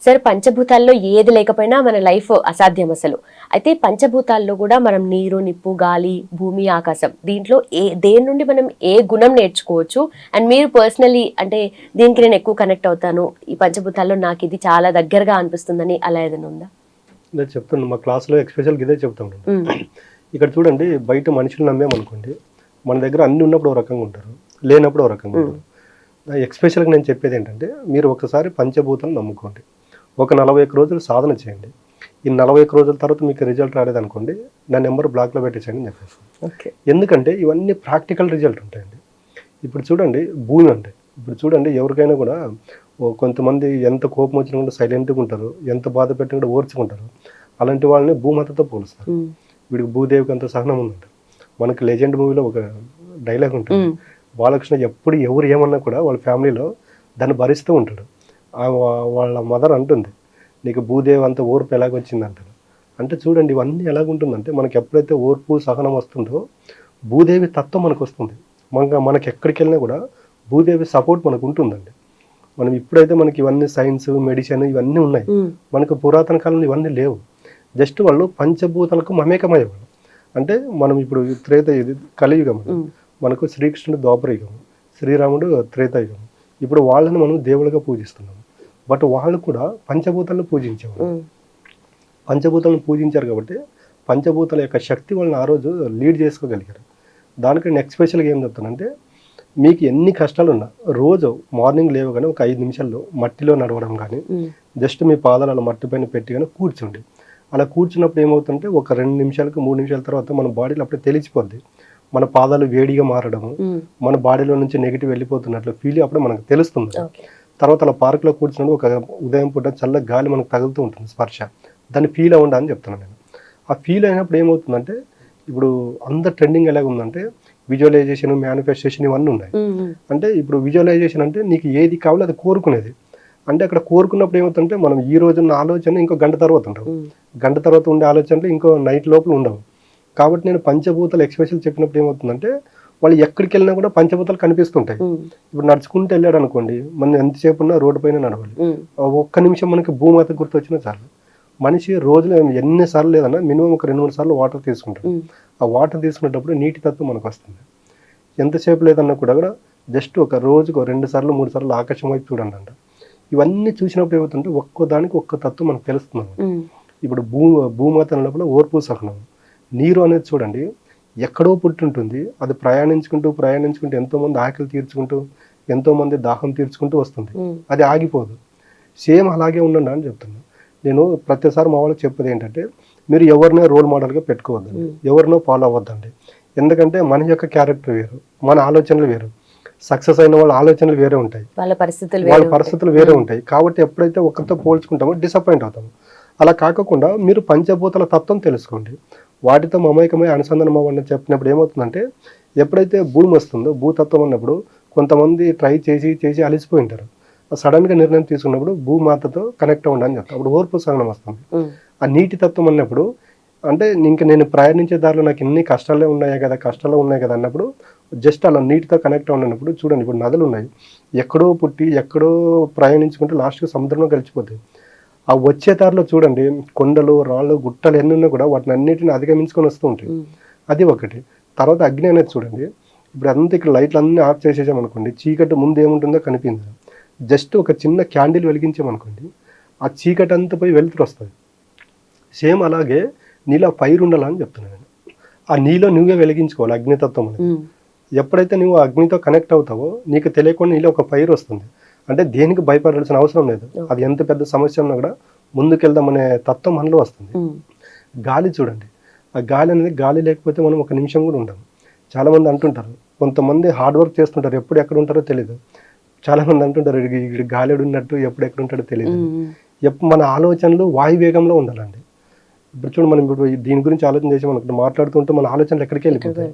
Sir, పంచభూతాల్లో ఏది లేకపోయినా మన లైఫ్ అసాధ్యం అసలు. అయితే పంచభూతాల్లో కూడా మనం నీరు, నిప్పు, గాలి, భూమి, ఆకాశం, దీంట్లో దేని నుండి మనం ఏ గుణం నేర్చుకోవచ్చు? అండ్ మీరు పర్సనలీ అంటే దీనికి నేను ఎక్కువ కనెక్ట్ అవుతాను, ఈ పంచభూతాల్లో నాకు ఇది చాలా దగ్గరగా అనిపిస్తుందని అలా ఏదైనా ఉందా? నేను చెప్తాను, మా క్లాస్లో ఎక్స్పెషల్గా ఇదే చెప్తాను. ఇక్కడ చూడండి, బయట మనుషులు నమ్మేమనుకోండి, మన దగ్గర అన్ని ఉన్నప్పుడు ఒక రకంగా ఉంటారు, లేనప్పుడు ఒక రకంగా ఉంటారు. ఎక్స్పెషల్గా నేను చెప్పేది ఏంటంటే, మీరు ఒకసారి పంచభూతాలను నమ్ముకోండి, ఒక 41 రోజులు సాధన చేయండి. ఈ 41 రోజుల తర్వాత మీకు రిజల్ట్ రాలేదనుకోండి, నా నెంబర్ బ్లాక్లో పెట్టేసేయండి అని చెప్పేసి. ఎందుకంటే ఇవన్నీ ప్రాక్టికల్ రిజల్ట్ ఉంటాయండి. ఇప్పుడు చూడండి, భూమి అంటే ఇప్పుడు చూడండి, ఎవరికైనా కూడా కొంతమంది ఎంత కోపం వచ్చినా కూడా సైలెంట్గా ఉంటారు, ఎంత బాధ పెట్టినా కూడా ఓర్చుకుంటారు. అలాంటి వాళ్ళని భూమాతతో పోలుస్తారు. వీడికి భూదేవికి అంత సహనం ఉందంట. మనకి లెజెండ్ మూవీలో ఒక డైలాగ్ ఉంటుంది, బాలకృష్ణ ఎప్పుడు ఎవరు ఏమన్నా కూడా వాళ్ళ ఫ్యామిలీలో దాన్ని భరిస్తూ ఉంటాడు. వాళ్ళ మదర్ అంటుంది, నీకు భూదేవి అంత ఓర్పు ఎలాగొచ్చింది అంటారు. అంటే చూడండి, ఇవన్నీ ఎలాగుంటుందంటే, మనకి ఎప్పుడైతే ఓర్పు సహనం వస్తుందో భూదేవి తత్వం మనకు వస్తుంది. మనకి ఎక్కడికి వెళ్ళినా కూడా భూదేవి సపోర్ట్ మనకు ఉంటుందండి. మనం ఇప్పుడైతే మనకి ఇవన్నీ సైన్స్, మెడిసిన్ ఇవన్నీ ఉన్నాయి, మనకు పురాతన కాలంలో ఇవన్నీ లేవు. జస్ట్ వాళ్ళు పంచభూతాలకు మమేకమయ్యేవాళ్ళు. అంటే మనం ఇప్పుడు ఇది కలియుగం, మనకు శ్రీకృష్ణుడు ద్వాపరయుగం, శ్రీరాముడు త్రేతాయుగం. ఇప్పుడు వాళ్ళని మనం దేవుళ్ళగా పూజిస్తున్నాం. బట్ వాళ్ళు కూడా పంచభూతాలను పూజించేవాళ్ళు. పంచభూతాలను పూజించారు కాబట్టి పంచభూతాల యొక్క శక్తి వాళ్ళని ఆ రోజు లీడ్ చేసుకోగలిగారు. దానికి నెక్స్ట్ స్పెషల్గా ఏం చెప్తానంటే, మీకు ఎన్ని కష్టాలు ఉన్నా రోజు మార్నింగ్ లేవగానే ఒక 5 నిమిషాల్లో మట్టిలో నడవడం కానీ, జస్ట్ మీ పాదాలు అలా మట్టి పైన పెట్టి కానీ కూర్చోండి. అలా కూర్చున్నప్పుడు ఏమవుతుంటే, ఒక 2 నిమిషాలకు 3 నిమిషాల తర్వాత మన బాడీలో అప్పుడే తెలిసిపోద్ది. మన పాదాలు వేడిగా మారడము, మన బాడీలో నుంచి నెగిటివ్ వెళ్ళిపోతున్నట్లు ఫీల్ అప్పుడు మనకు తెలుస్తుంది. తర్వాత అలా పార్క్లో కూర్చున్నప్పుడు ఒక ఉదయం పూట చల్ల గాలి మనకు తగులుతూ ఉంటుంది, స్పర్శ, దాన్ని ఫీల్ అవ్వండి అని చెప్తున్నాను నేను. ఆ ఫీల్ అయినప్పుడు ఏమవుతుందంటే, ఇప్పుడు అంత ట్రెండింగ్ ఎలాగ ఉందంటే విజువలైజేషన్, మేనిఫెస్టేషన్ ఇవన్నీ ఉన్నాయి. అంటే ఇప్పుడు విజువలైజేషన్ అంటే నీకు ఏది కావాలో అది కోరుకునేది. అంటే అక్కడ కోరుకున్నప్పుడు ఏమవుతుందంటే, మనం ఈ రోజున్న ఆలోచన ఇంకో గంట తర్వాత ఉండవు, గంట తర్వాత ఉండే ఆలోచనలు ఇంకో నైట్ లోపల ఉండవు. కాబట్టి నేను పంచభూతాలు ఎక్స్పెషల్ చెప్పినప్పుడు ఏమవుతుందంటే, వాళ్ళు ఎక్కడికి వెళ్ళినా కూడా పంచభూతాలు కనిపిస్తుంటాయి. ఇప్పుడు నడుచుకుంటూ వెళ్ళాడు అనుకోండి, మనం ఎంతసేపు ఉన్నా రోడ్డు పైన నడవాలి, ఒక్క నిమిషం మనకి భూమాత గుర్తు వచ్చినా చాలు. మనిషి రోజులో ఎన్నిసార్లు లేదన్నా మినిమం ఒక 2-3 సార్లు వాటర్ తీసుకుంటాడు. ఆ వాటర్ తీసుకునేటప్పుడు నీటి తత్వం మనకు వస్తుంది. ఎంతసేపు లేదన్నా కూడా జస్ట్ ఒక రోజుకు 2 సార్లు 3 సార్లు ఆకాశం వైపు చూడండి అంట. ఇవన్నీ చూసినప్పుడు ఏమవుతుంటే, ఒక్కో దానికి ఒక్క తత్వం మనకు తెలుస్తుంది. ఇప్పుడు భూమాత అన్నప్పుడు ఓర్పు సహనం. నీరు అనేది చూడండి, ఎక్కడో పుట్టుంటుంది, అది ప్రయాణించుకుంటూ ఎంతోమంది ఆకలి తీర్చుకుంటూ, ఎంతోమంది దాహం తీర్చుకుంటూ వస్తుంది, అది ఆగిపోదు. సేమ్ అలాగే ఉండండి అని చెప్తున్నాను నేను. ప్రతిసారి మా వాళ్ళకి చెప్పేది ఏంటంటే, మీరు ఎవరినో రోల్ మోడల్గా పెట్టుకోవద్దండి, ఎవరినో ఫాలో అవ్వద్దండి. ఎందుకంటే మన యొక్క క్యారెక్టర్ వేరు, మన ఆలోచనలు వేరు, సక్సెస్ అయిన వాళ్ళ ఆలోచనలు వేరే ఉంటాయి, వాళ్ళ పరిస్థితులు వేరే ఉంటాయి. కాబట్టి ఎప్పుడైతే ఒకరితో పోల్చుకుంటామో డిసప్పాయింట్ అవుతాము. అలా కాకుండా మీరు పంచభూతాల తత్వం తెలుసుకోండి, వాటితో మమైకమై అనుసంధానం అవ్వండి చెప్పినప్పుడు ఏమవుతుందంటే, ఎప్పుడైతే భూమి వస్తుందో భూతత్వం అన్నప్పుడు కొంతమంది ట్రై చేసి అలిసిపోయి ఉంటారు. సడన్గా నిర్ణయం తీసుకున్నప్పుడు భూమాతతో కనెక్ట్ అవ్వండి అని చెప్తాను. అప్పుడు ఓర్పు సహనం వస్తుంది. ఆ నీటి తత్వం అన్నప్పుడు అంటే ఇంకా నేను ప్రయాణించే దారిలో నాకు ఇన్ని కష్టాలే ఉన్నాయి కదా అన్నప్పుడు జస్ట్ అలా నీటితో కనెక్ట్ అవ్వనప్పుడు చూడండి, ఇప్పుడు నదులు ఉన్నాయి, ఎక్కడో పుట్టి ఎక్కడో ప్రయాణించుకుంటే లాస్ట్గా సముద్రంలో కలిసిపోతాయి. ఆ వచ్చే దారిలో చూడండి, కొండలు, రాళ్ళు, గుట్టలు ఎన్ని ఉన్నా కూడా వాటిని అన్నిటిని అధిగమించుకొని వస్తూ ఉంటాయి. అది ఒకటి. తర్వాత అగ్ని అనేది చూడండి, ఇప్పుడు అంతా ఇక్కడ లైట్లు అన్నీ ఆఫ్ చేసేసామనుకోండి, చీకటి ముందు ఏముంటుందో కనిపించదు. జస్ట్ ఒక చిన్న క్యాండిల్ వెలిగించామనుకోండి, ఆ చీకటి అంతా పోయి వెలుతురు వస్తుంది. సేమ్ అలాగే నీలో ఫైర్ ఉండాలని చెప్తున్నాను. ఆ నీలో నువ్వే వెలిగించుకోవాలి అగ్నితత్వం అనేది. ఎప్పుడైతే నువ్వు అగ్నితో కనెక్ట్ అవుతావో నీకు తెలియకుండా నీలో ఒక ఫైర్ వస్తుంది. అంటే దేనికి భయపడాల్సిన అవసరం లేదు, అది ఎంత పెద్ద సమస్య ఉన్నా కూడా ముందుకెళ్దామనే తత్వం మనలో వస్తుంది. గాలి చూడండి, ఆ గాలి అనేది, గాలి లేకపోతే మనం ఒక నిమిషం కూడా ఉండం. చాలామంది అంటుంటారు, కొంతమంది హార్డ్ వర్క్ చేస్తుంటారు, ఎప్పుడు ఎక్కడ ఉంటారో తెలియదు. చాలామంది అంటుంటారు, ఇక్కడ గాలి ఉన్నట్టు ఎప్పుడు ఎక్కడ ఉంటాడో తెలియదు. మన ఆలోచనలు వాయువేగంలో ఉండాలండి. ఇప్పుడు చూడు, మనం ఇప్పుడు దీని గురించి ఆలోచన చేసి మనం మాట్లాడుతుంటే మన ఆలోచనలు ఎక్కడికి వెళ్ళిపోతాయి.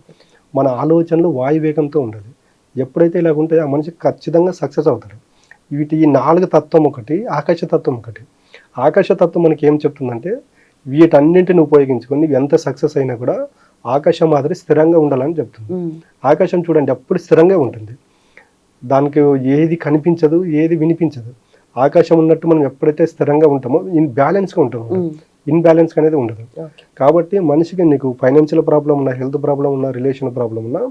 మన ఆలోచనలు వాయువేగంతో ఉండాలి. ఎప్పుడైతే ఇలాగ ఉంటాయో ఆ మనిషి ఖచ్చితంగా సక్సెస్ అవుతాడు. ఈ 4 తత్వం ఒకటి, ఆకాశతత్వం ఒకటి. ఆకాశతత్వం మనకి ఏం చెప్తుందంటే వీటన్నింటిని ఉపయోగించుకొని నువ్వు ఎంత సక్సెస్ అయినా కూడా ఆకాశం మాదిరి స్థిరంగా ఉండాలని చెప్తుంది. ఆకాశం చూడండి అప్పుడు స్థిరంగా ఉంటుంది, దానికి ఏది కనిపించదు, ఏది వినిపించదు. ఆకాశం ఉన్నట్టు మనం ఎప్పుడైతే స్థిరంగా ఉంటామో బ్యాలెన్స్గా ఉంటాము, ఇన్బ్యాలెన్స్ అనేది ఉండదు. కాబట్టి మనిషికి నీకు ఫైనాన్షియల్ ప్రాబ్లం ఉన్నా, హెల్త్ ప్రాబ్లం ఉన్నా, రిలేషన్ ప్రాబ్లం ఉన్నా,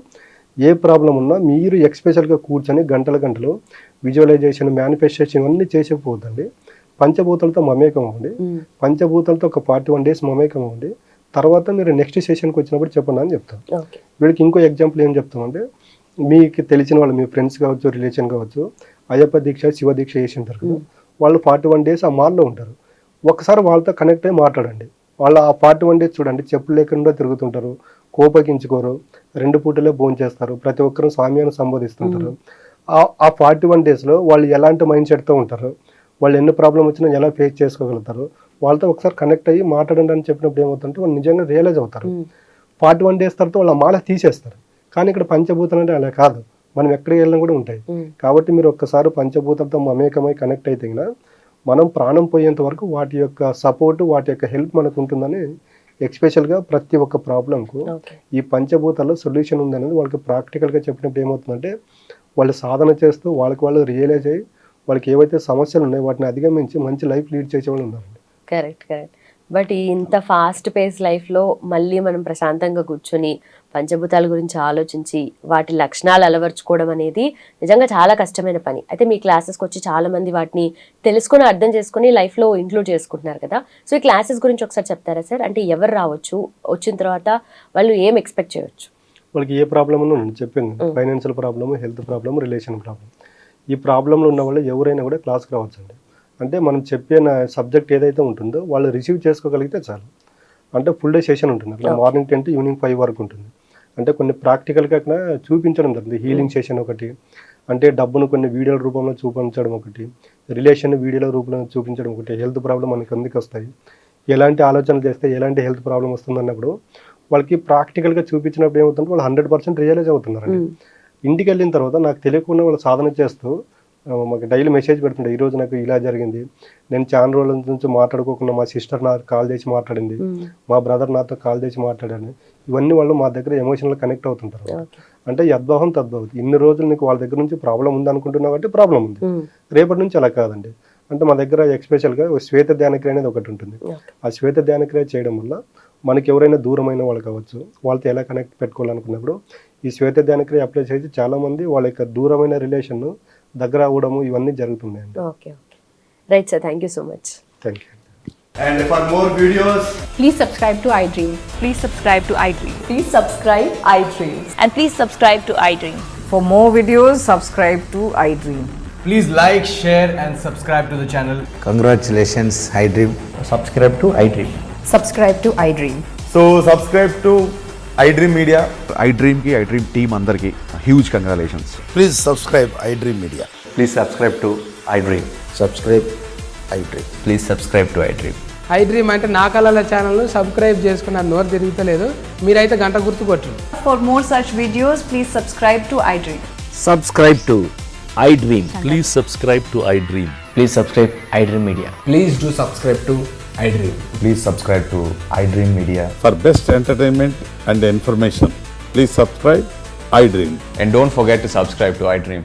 ఏ ప్రాబ్లం ఉన్నా మీరు ఎక్స్పెషల్గా కూర్చొని గంటలు విజువలైజేషన్, మేనిఫెస్టేషన్ ఇవన్నీ చేసేపోతుందండి. పంచభూతాలతో మమేకం అవ్వండి, పంచభూతాలతో ఒక 41 days మమేకం అవ్వండి. తర్వాత మీరు నెక్స్ట్ సెషన్కి వచ్చినప్పుడు చెప్పండి అని చెప్తాం. వీళ్ళకి ఇంకో ఎగ్జాంపుల్ ఏం చెప్తామంటే, మీకు తెలిసిన వాళ్ళు, మీ ఫ్రెండ్స్ కావచ్చు, రిలేషన్ కావచ్చు, అయ్యప్ప దీక్ష, శివ దీక్ష చేసి ఉంటారు కదా, వాళ్ళు 41 days ఆ మాల్లో ఉంటారు. ఒకసారి వాళ్ళతో కనెక్ట్ అయ్యి మాట్లాడండి. వాళ్ళు ఆ 41 days చూడండి, చెప్పులు లేకుండా తిరుగుతుంటారు, కోపగించుకోరు, 2 పూటలే భోజనం చేస్తారు, ప్రతి ఒక్కరూ సామ్యాన్ని సంబోధిస్తుంటారు. ఆ 41 daysలో వాళ్ళు ఎలాంటి మైండ్ సెట్తో ఉంటారు, వాళ్ళు ఎన్ని ప్రాబ్లం వచ్చినా ఎలా ఫేస్ చేసుకోగలుగుతారు, వాళ్ళతో ఒకసారి కనెక్ట్ అయ్యి మాట్లాడండి అని చెప్పినప్పుడు ఏమవుతుంటే వాళ్ళు నిజంగా రియలైజ్ అవుతారు. 41 days తర్వాత వాళ్ళ మాల తీసేస్తారు. కానీ ఇక్కడ పంచభూతాలు అంటే అలా కాదు, మనం ఎక్కడికి వెళ్ళినా కూడా ఉంటాయి. కాబట్టి మీరు ఒక్కసారి పంచభూతాలతో మమేకమై కనెక్ట్ అయితే మనం ప్రాణం పోయేంత వరకు వాటి యొక్క సపోర్ట్, వాటి యొక్క హెల్ప్ మనకు ఉంటుందని ఎక్స్పెషల్గా ప్రతి ఒక్క ప్రాబ్లంకు ఈ పంచభూతాల్లో సొల్యూషన్ ఉందనేది వాళ్ళకి ప్రాక్టికల్గా చెప్పినప్పుడు ఏమవుతుందంటే వాళ్ళు సాధన చేస్తూ వాళ్ళకి వాళ్ళు రియలైజ్ అయ్యి వాళ్ళకి ఏవైతే సమస్యలు ఉన్నాయో వాటిని అధిగమించి మంచి లైఫ్ లీడ్ చేసే వాళ్ళు ఉన్నారండి. కరెక్ట్. బట్ ఇంత ఫాస్ట్ పేస్ లైఫ్లో మళ్ళీ మనం ప్రశాంతంగా కూర్చొని పంచభూతాల గురించి ఆలోచించి వాటి లక్షణాలు అలవర్చుకోవడం అనేది నిజంగా చాలా కష్టమైన పని. అయితే మీ క్లాసెస్కి వచ్చి చాలా మంది వాటిని తెలుసుకొని అర్థం చేసుకొని లైఫ్లో ఇంక్లూడ్ చేసుకుంటున్నారు కదా, సో ఈ క్లాసెస్ గురించి ఒకసారి చెప్తారా సార్? అంటే ఎవరు రావచ్చు, వచ్చిన తర్వాత వాళ్ళు ఏం ఎక్స్పెక్ట్ చేయవచ్చు? వాళ్ళకి ఏ ప్రాబ్లం ఉన్నా చెప్పింది, financial problem, health problem, relation problem. ఈ ప్రాబ్లంలో ఉన్న వాళ్ళు ఎవరైనా కూడా క్లాస్కి రావచ్చండి. అంటే మనం చెప్పిన సబ్జెక్ట్ ఏదైతే ఉంటుందో వాళ్ళు రిసీవ్ చేసుకోగలిగితే చాలు. అంటే ఫుల్ డే సెషన్ ఉంటుంది, అట్లా మార్నింగ్ 10 to ఈవినింగ్ 5 వరకు ఉంటుంది. అంటే కొన్ని ప్రాక్టికల్గా అక్కడ చూపించడం జరుగుతుంది. హీలింగ్ సెషన్ ఒకటి, అంటే డబ్బును కొన్ని వీడియోల రూపంలో చూపించడం ఒకటి, రిలేషన్ వీడియోల రూపంలో చూపించడం ఒకటి, హెల్త్ ప్రాబ్లం మనకి ఎందుకు వస్తాయి, ఎలాంటి ఆలోచనలు చేస్తే ఎలాంటి హెల్త్ ప్రాబ్లం వస్తుంది అన్నప్పుడు వాళ్ళకి ప్రాక్టికల్గా చూపించినప్పుడు ఏమవుతుంటే వాళ్ళు 100% రియలైజ్ అవుతున్నారండి. ఇంటికి వెళ్ళిన తర్వాత నాకు తెలియకుండా వాళ్ళు సాధన చేస్తూ మాకు డైలీ మెసేజ్ పెడుతుండే, ఈరోజు నాకు ఇలా జరిగింది, నేను చాలా రోజుల నుంచి మాట్లాడుకోకుండా మా సిస్టర్ నాకు కాల్ చేసి మాట్లాడింది, మా బ్రదర్ నాతో కాల్ చేసి మాట్లాడాను. ఇవన్నీ వాళ్ళు మా దగ్గర ఎమోషనల్ కనెక్ట్ అవుతుంటారు. అంటే యద్భావం తద్భావం. ఇన్ని రోజులు నీకు వాళ్ళ దగ్గర నుంచి ప్రాబ్లం ఉంది అనుకుంటున్నావు అంటే ప్రాబ్లం ఉంది, రేపటి నుంచి అలా కాదండి. అంటే మా దగ్గర ఎక్స్పెషల్గా శ్వేత ధ్యానక్రియ అనేది ఒకటి ఉంటుంది. ఆ శ్వేత ధ్యానక్రియ చేయడం వల్ల మనకి ఎవరైనా దూరమైన వాళ్ళు కావచ్చు, వాళ్ళతో ఎలా కనెక్ట్ పెట్టుకోవాలనుకున్నప్పుడు ఈ శ్వేత ధ్యానక్రియ అప్లై చేసి చాలామంది వాళ్ళ యొక్క దూరమైన రిలేషన్ దగ్గర అవ్వడము ఇవన్నీ జరుగుతున్నాయండి. Okay, right sir, thank you so much. Thank you. And for more videos, please subscribe to iDream. Please subscribe to iDream. Please subscribe iDream. And please subscribe to iDream. For more videos, subscribe to iDream. please like, share and subscribe to the channel. Congratulations, iDream. Subscribe to iDream. Subscribe to iDream. So subscribe to iDream Media. iDream team andarki huge congratulations. Please subscribe iDream Media. Please subscribe to iDream. Subscribe iDream. Please subscribe to iDream. iDream అంటే నా కళల ఛానల్ను subscribe చేసుకున్న నోరు తిరుగుతలేదు, మీరైతే గంట గుర్తు కొట్టండి. For more such videos, please subscribe to iDream. Subscribe to iDream. Please subscribe to iDream. Please subscribe iDream Media. Please do subscribe to iDream. Please subscribe to iDream Media. For best entertainment and information, please subscribe iDream. And don't forget to subscribe to iDream.